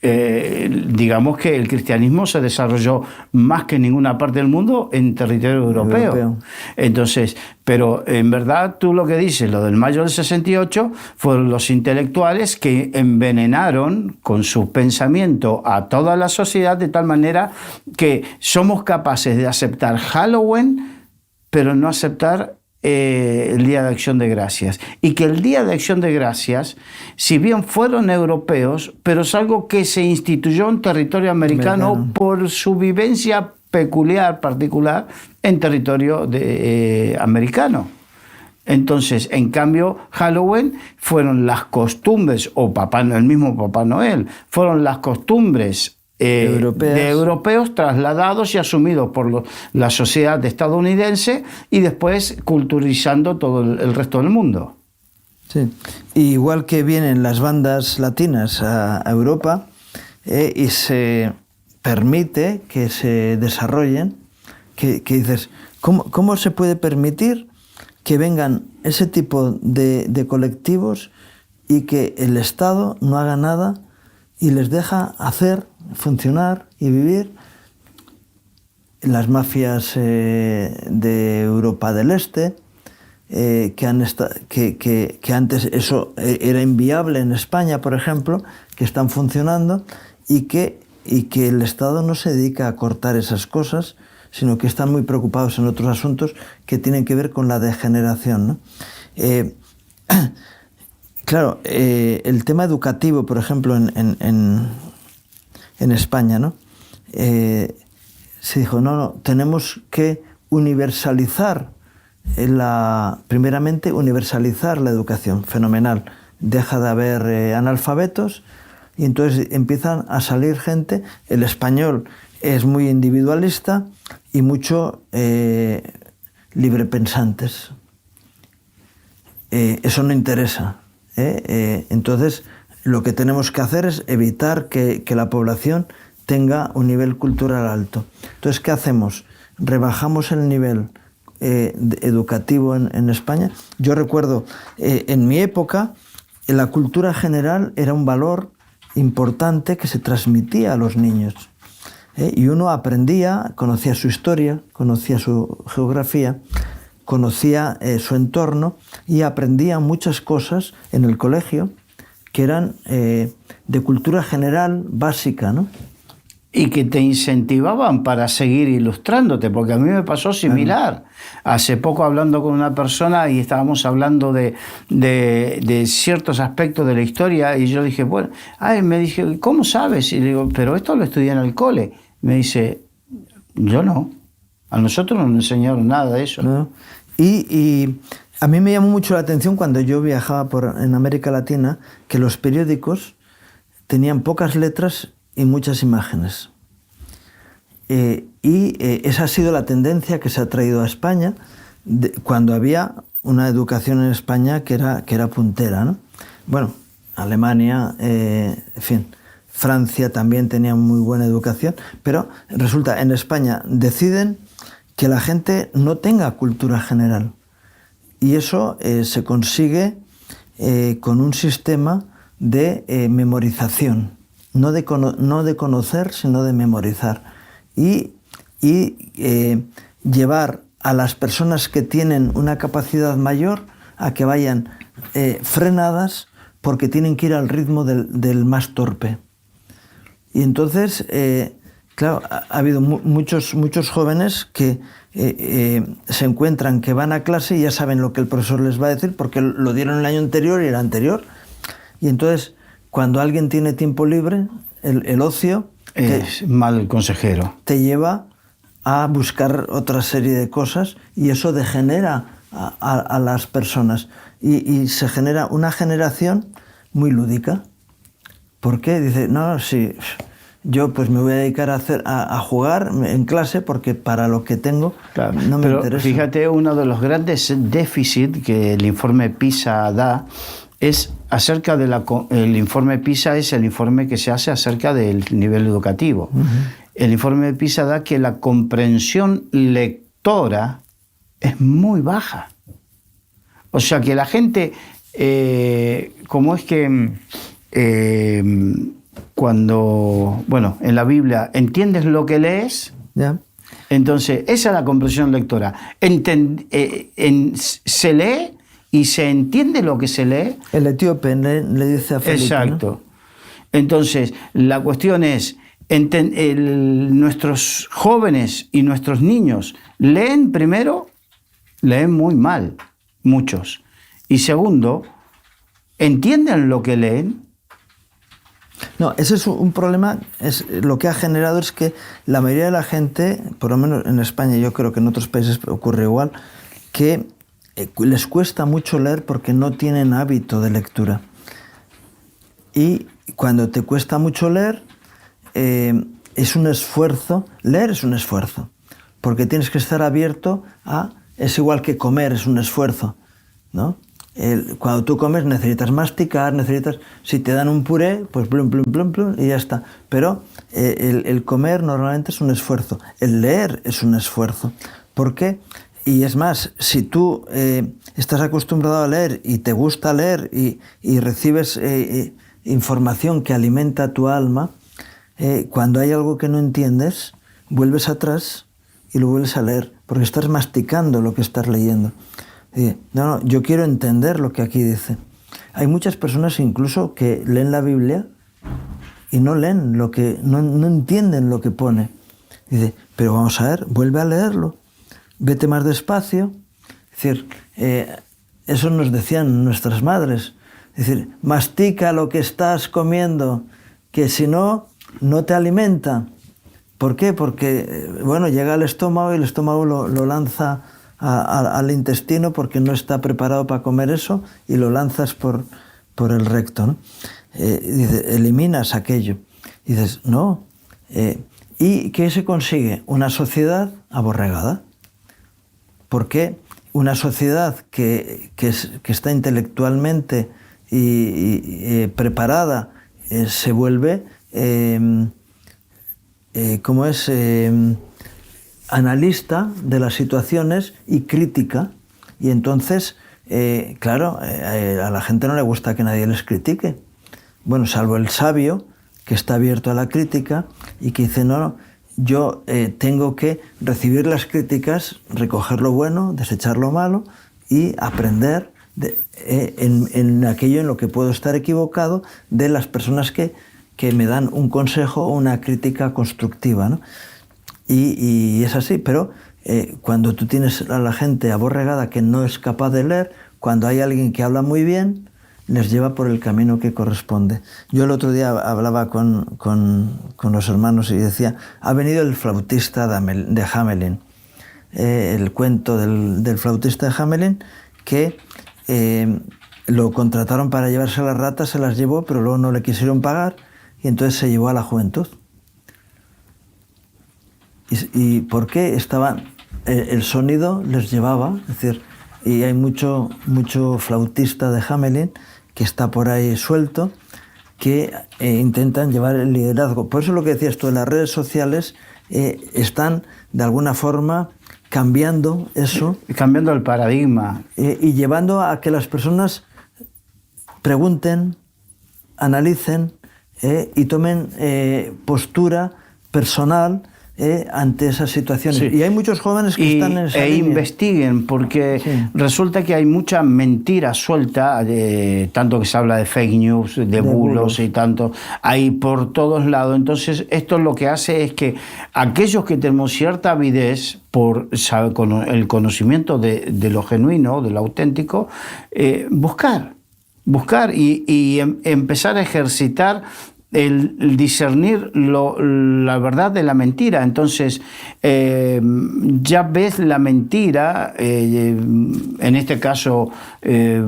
Digamos que el cristianismo se desarrolló más que en ninguna parte del mundo en territorio europeo. Entonces, pero en verdad tú lo que dices, lo del mayo del 68, fueron los intelectuales que envenenaron con su pensamiento a toda la sociedad de tal manera que somos capaces de aceptar Halloween, pero no aceptar el Día de Acción de Gracias. Y que el Día de Acción de Gracias, si bien fueron europeos, pero es algo que se instituyó en territorio americano por su vivencia peculiar, particular, en territorio americano. Entonces, en cambio, Halloween fueron las costumbres, o el mismo Papá Noel, fueron las costumbres de europeos trasladados y asumidos por la sociedad estadounidense y después culturizando todo el resto del mundo. Sí. Igual que vienen las bandas latinas a Europa y se permite que se desarrollen, que dices, ¿cómo se puede permitir que vengan ese tipo de colectivos y que el Estado no haga nada y les deja hacer, funcionar y vivir? Las mafias de Europa del Este, que antes eso era inviable en España, por ejemplo, que están funcionando y que el Estado no se dedica a cortar esas cosas, sino que están muy preocupados en otros asuntos que tienen que ver con la degeneración, ¿no? Claro, el tema educativo, por ejemplo, en España, ¿no? Se dijo, no, tenemos que universalizar primeramente universalizar la educación, fenomenal. Deja de haber analfabetos y entonces empiezan a salir gente. El español es muy individualista y mucho librepensantes. Eso no interesa. Entonces, lo que tenemos que hacer es evitar que la población tenga un nivel cultural alto. Entonces, ¿qué hacemos? Rebajamos el nivel educativo en España. Yo recuerdo, en mi época, la cultura general era un valor importante que se transmitía a los niños. Y uno aprendía, conocía su historia, conocía su geografía, conocía su entorno y aprendía muchas cosas en el colegio que eran de cultura general básica, ¿no? Y que te incentivaban para seguir ilustrándote, porque a mí me pasó similar. Hace poco hablando con una persona y estábamos hablando de ciertos aspectos de la historia y yo dije, bueno, me dije, ¿cómo sabes? Y le digo, pero esto lo estudié en el cole. Me dice, Yo no. A nosotros no nos enseñaron nada de eso. ¿no? Y a mí me llamó mucho la atención cuando yo viajaba en América Latina que los periódicos tenían pocas letras y muchas imágenes. Esa ha sido la tendencia que se ha traído a España cuando había una educación en España que era puntera, ¿no? Bueno, Alemania, en fin, Francia también tenía muy buena educación, pero resulta, en España deciden que la gente no tenga cultura general. Y eso se consigue con un sistema de memorización, no de conocer, sino de memorizar. Y llevar a las personas que tienen una capacidad mayor a que vayan frenadas porque tienen que ir al ritmo del más torpe. Y entonces, claro, ha habido muchos jóvenes que se encuentran que van a clase y ya saben lo que el profesor les va a decir porque lo dieron el año anterior y el anterior. Y entonces, cuando alguien tiene tiempo libre, el ocio... Es mal consejero. Te lleva a buscar otra serie de cosas y eso degenera a las personas. Y se genera una generación muy lúdica. ¿Por qué? Dice, no, sí, yo pues me voy a dedicar a jugar en clase porque para lo que tengo no me interesa. Fíjate, uno de los grandes déficits que el informe PISA da es acerca el informe PISA es el informe que se hace acerca del nivel educativo. Uh-huh. El informe PISA da que la comprensión lectora es muy baja. O sea que la gente, como es que cuando, bueno, en la Biblia entiendes lo que lees, yeah. Entonces esa es la comprensión lectora. Se lee y se entiende lo que se lee. El etíope le dice a Felipe. Exacto. ¿No? Entonces, la cuestión es, nuestros jóvenes y nuestros niños leen primero, leen muy mal, muchos. Y segundo, ¿entienden lo que leen? No, ese es un problema, lo que ha generado es que la mayoría de la gente, por lo menos en España, yo creo que en otros países ocurre igual, que les cuesta mucho leer porque no tienen hábito de lectura. Y cuando te cuesta mucho leer, es un esfuerzo. Leer es un esfuerzo, porque tienes que estar abierto a... Es igual que comer, es un esfuerzo, ¿no? Cuando tú comes necesitas masticar, si te dan un puré, pues plum, plum, plum, plum, y ya está. Pero el comer normalmente es un esfuerzo. El leer es un esfuerzo. ¿Por qué? Y es más, si tú estás acostumbrado a leer y te gusta leer y recibes información que alimenta tu alma, cuando hay algo que no entiendes, vuelves atrás y lo vuelves a leer, porque estás masticando lo que estás leyendo. No, yo quiero entender lo que aquí dice. Hay muchas personas incluso que leen la Biblia y no leen no entienden lo que pone. Dice, pero vamos a ver, vuelve a leerlo. Vete más despacio. Es decir, eso nos decían nuestras madres. Es decir, mastica lo que estás comiendo, que si no, no te alimenta. ¿Por qué? Porque, bueno, llega al estómago y el estómago lo lanza al intestino porque no está preparado para comer eso y lo lanzas por el recto, ¿no? Dice, eliminas aquello. Y dices, no. ¿Y qué se consigue? Una sociedad aborregada. Porque una sociedad que está intelectualmente y preparada se vuelve, analista de las situaciones y crítica. Y entonces, claro, a la gente no le gusta que nadie les critique. Bueno, salvo el sabio, que está abierto a la crítica y que dice, no, yo tengo que recibir las críticas, recoger lo bueno, desechar lo malo y aprender en aquello en lo que puedo estar equivocado de las personas que me dan un consejo o una crítica constructiva, ¿no? Y es así, pero cuando tú tienes a la gente aborregada que no es capaz de leer, cuando hay alguien que habla muy bien, les lleva por el camino que corresponde. Yo el otro día hablaba con con los hermanos y decía, ha venido el flautista de Hamelin. El cuento del flautista de Hamelin, que lo contrataron para llevarse a las ratas, se las llevó, pero luego no le quisieron pagar y entonces se llevó a la juventud. ¿Y por qué? El sonido les llevaba, es decir, y hay mucho flautista de Hamelin que está por ahí suelto, que intentan llevar el liderazgo. Por eso lo que decías tú, las redes sociales están de alguna forma cambiando eso. Cambiando el paradigma. Y llevando a que las personas pregunten, analicen y tomen postura personal ante esas situaciones. Sí. Y hay muchos jóvenes que están en esa línea. Investiguen, porque resulta que hay mucha mentira suelta, tanto que se habla de fake news, de bulos y tanto, hay por todos lados. Entonces, esto lo que hace es que aquellos que tenemos cierta avidez por el conocimiento de lo genuino, de lo auténtico, buscar y empezar a ejercitar el discernir la verdad de la mentira. Entonces, ya ves la mentira, en este caso,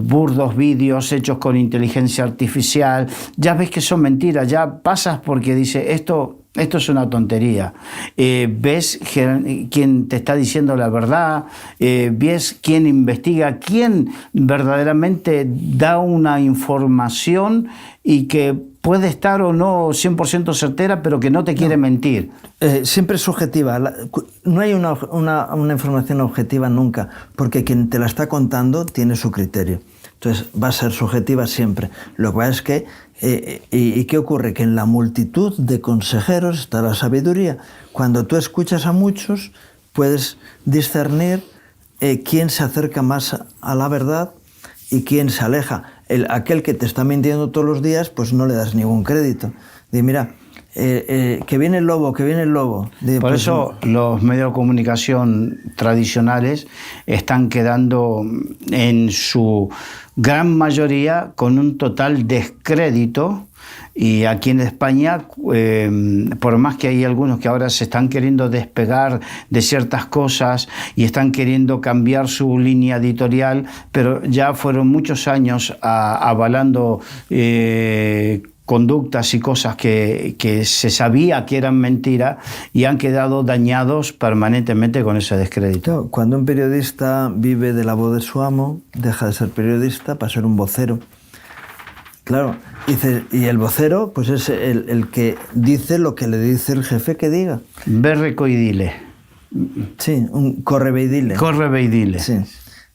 burdos vídeos hechos con inteligencia artificial, ya ves que son mentiras, ya pasas porque dice, esto es una tontería. Ves quién te está diciendo la verdad, ves quién investiga, quién verdaderamente da una información y que puede estar o no 100% certera, pero que no te quiere mentir. Siempre es subjetiva. No hay una información objetiva nunca, porque quien te la está contando tiene su criterio. Entonces va a ser subjetiva siempre. Lo que pasa es que, ¿y qué ocurre? Que en la multitud de consejeros está la sabiduría. Cuando tú escuchas a muchos, puedes discernir quién se acerca más a la verdad y quién se aleja. Aquel que te está mintiendo todos los días, pues no le das ningún crédito. Dice, mira, que viene el lobo, que viene el lobo. Dice, por eso los medios de comunicación tradicionales están quedando en su gran mayoría con un total descrédito. Y aquí en España, por más que hay algunos que ahora se están queriendo despegar de ciertas cosas y están queriendo cambiar su línea editorial, pero ya fueron muchos años avalando conductas y cosas que se sabía que eran mentiras y han quedado dañados permanentemente con ese descrédito. Cuando un periodista vive de la voz de su amo, deja de ser periodista para ser un vocero. Claro, y el vocero pues es el que dice lo que le dice el jefe que diga. Berreco y dile. Sí, un correve y dile. Correve y dile. Sí,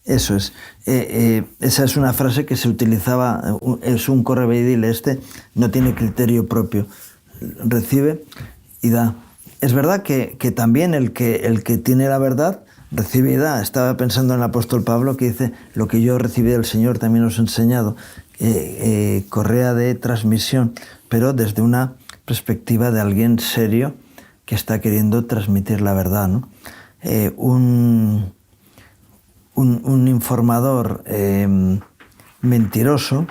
eso es. Esa es una frase que se utilizaba, es un correve y dile. No tiene criterio propio, recibe y da. Es verdad que también el que tiene la verdad recibe y da. Estaba pensando en el apóstol Pablo que dice, lo que yo recibí del Señor también os he enseñado. Correa de transmisión, pero desde una perspectiva de alguien serio que está queriendo transmitir la verdad, ¿no? Un informador mentiroso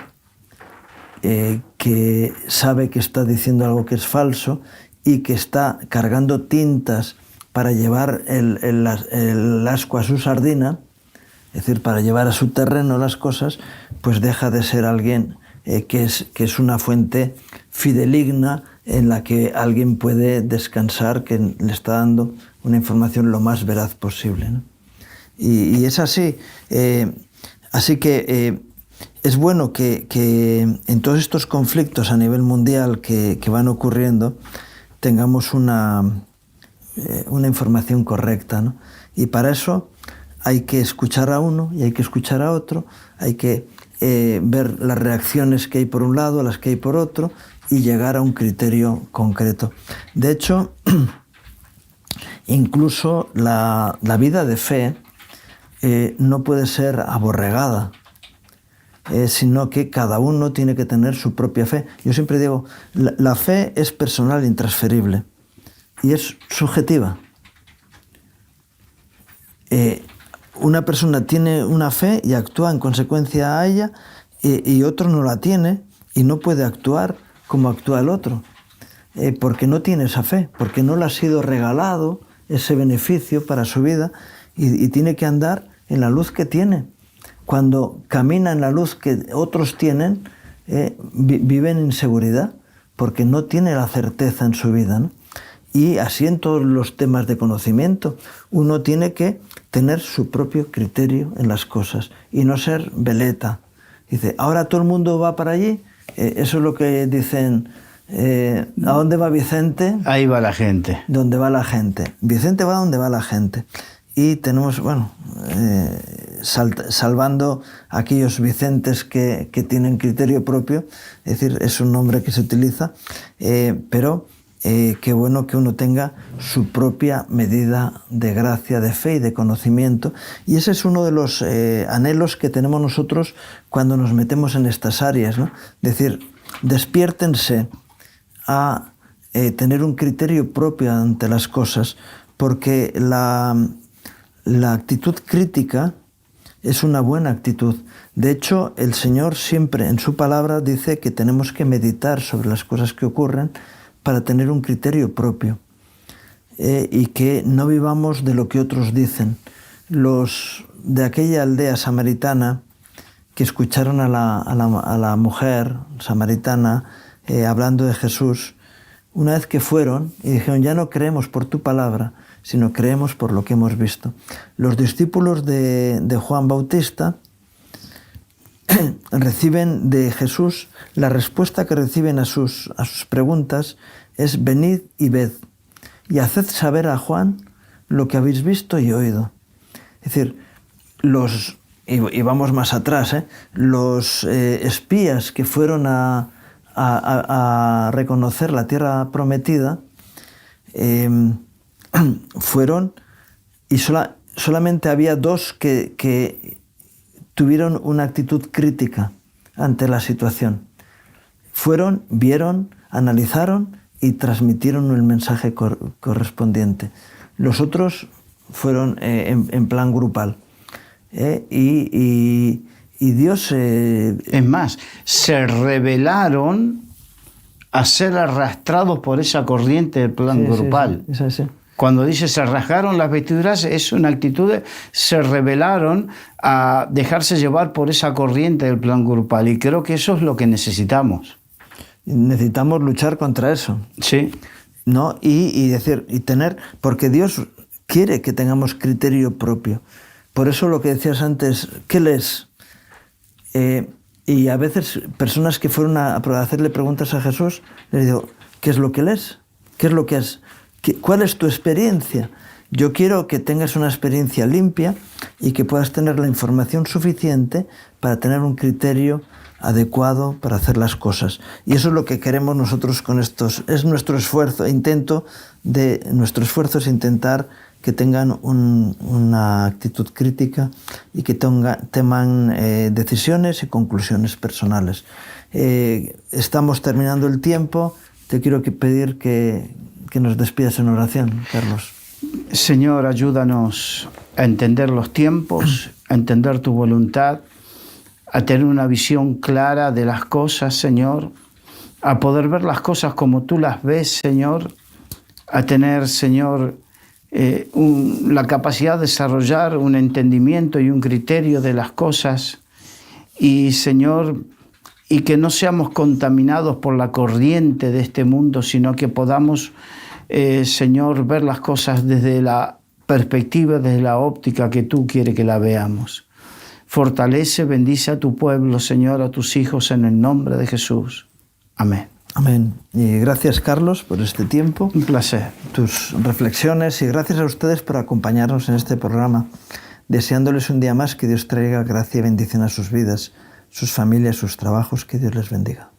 que sabe que está diciendo algo que es falso y que está cargando tintas para llevar el ascua a su sardina, es decir, para llevar a su terreno las cosas, pues deja de ser alguien que es una fuente fideligna en la que alguien puede descansar, que le está dando una información lo más veraz posible, ¿no? Y es así. Así que es bueno que en todos estos conflictos a nivel mundial que van ocurriendo tengamos una información correcta, ¿no? Y para eso hay que escuchar a uno y hay que escuchar a otro, hay que ver las reacciones que hay por un lado, las que hay por otro, y llegar a un criterio concreto. De hecho, incluso la vida de fe no puede ser aborregada, sino que cada uno tiene que tener su propia fe. Yo siempre digo, la fe es personal, intransferible, y es subjetiva. Una persona tiene una fe y actúa en consecuencia a ella, y otro no la tiene y no puede actuar como actúa el otro. porque no tiene esa fe, porque no le ha sido regalado ese beneficio para su vida y tiene que andar en la luz que tiene. Cuando camina en la luz que otros tienen, vive en inseguridad porque no tiene la certeza en su vida, ¿no? Y así en todos los temas de conocimiento, uno tiene que tener su propio criterio en las cosas y no ser veleta. Dice, ahora todo el mundo va para allí, eso es lo que dicen, ¿a dónde va Vicente? Ahí va la gente. ¿Dónde va la gente? Vicente va donde va la gente. Y tenemos, bueno, salvando a aquellos Vicentes que tienen criterio propio, es decir, es un nombre que se utiliza, pero qué bueno que uno tenga su propia medida de gracia, de fe y de conocimiento. Y ese es uno de los anhelos que tenemos nosotros cuando nos metemos en estas áreas, ¿no? Es decir, despiértense a tener un criterio propio ante las cosas, porque la actitud crítica es una buena actitud. De hecho, el Señor siempre en su palabra dice que tenemos que meditar sobre las cosas que ocurren para tener un criterio propio y que no vivamos de lo que otros dicen. Los de aquella aldea samaritana que escucharon a la mujer samaritana hablando de Jesús, una vez que fueron y dijeron, ya no creemos por tu palabra, sino creemos por lo que hemos visto. Los discípulos de Juan Bautista reciben de Jesús, la respuesta que reciben a sus preguntas es venid y ved, y haced saber a Juan lo que habéis visto y oído. Es decir, y vamos más atrás, los espías que fueron a reconocer la tierra prometida, fueron, y solamente había dos que tuvieron una actitud crítica ante la situación. Fueron, vieron, analizaron y transmitieron el mensaje correspondiente. Los otros fueron en plan grupal. Y Dios... Es más, se rebelaron a ser arrastrados por esa corriente del plan grupal. Sí. Cuando dice se rasgaron las vestiduras, es una actitud de se rebelaron a dejarse llevar por esa corriente del plan grupal. Y creo que eso es lo que necesitamos. Necesitamos luchar contra eso. Sí. ¿No? Y decir, y tener, porque Dios quiere que tengamos criterio propio. Por eso lo que decías antes, ¿qué lees? Y a veces personas que fueron a hacerle preguntas a Jesús, le digo, ¿qué es lo que lees? ¿Qué es lo que has? ¿Cuál es tu experiencia? Yo quiero que tengas una experiencia limpia y que puedas tener la información suficiente para tener un criterio adecuado para hacer las cosas. Y eso es lo que queremos nosotros con estos. Es nuestro esfuerzo, nuestro esfuerzo es intentar que tengan una actitud crítica y que tomen decisiones y conclusiones personales. Estamos terminando el tiempo. Te quiero pedir que nos despidas en oración, Carlos. Señor, ayúdanos a entender los tiempos, a entender tu voluntad, a tener una visión clara de las cosas, Señor, a poder ver las cosas como tú las ves, Señor, a tener, Señor, la capacidad de desarrollar un entendimiento y un criterio de las cosas y, Señor, y que no seamos contaminados por la corriente de este mundo, sino que podamos, Señor, ver las cosas desde la perspectiva, desde la óptica que tú quieres que la veamos. Fortalece, bendice a tu pueblo, Señor, a tus hijos, en el nombre de Jesús. Amén. Amén. Y gracias, Carlos, por este tiempo. Un placer. Tus reflexiones, y gracias a ustedes por acompañarnos en este programa, deseándoles un día más que Dios traiga gracia y bendición a sus vidas, sus familias, sus trabajos. Que Dios les bendiga.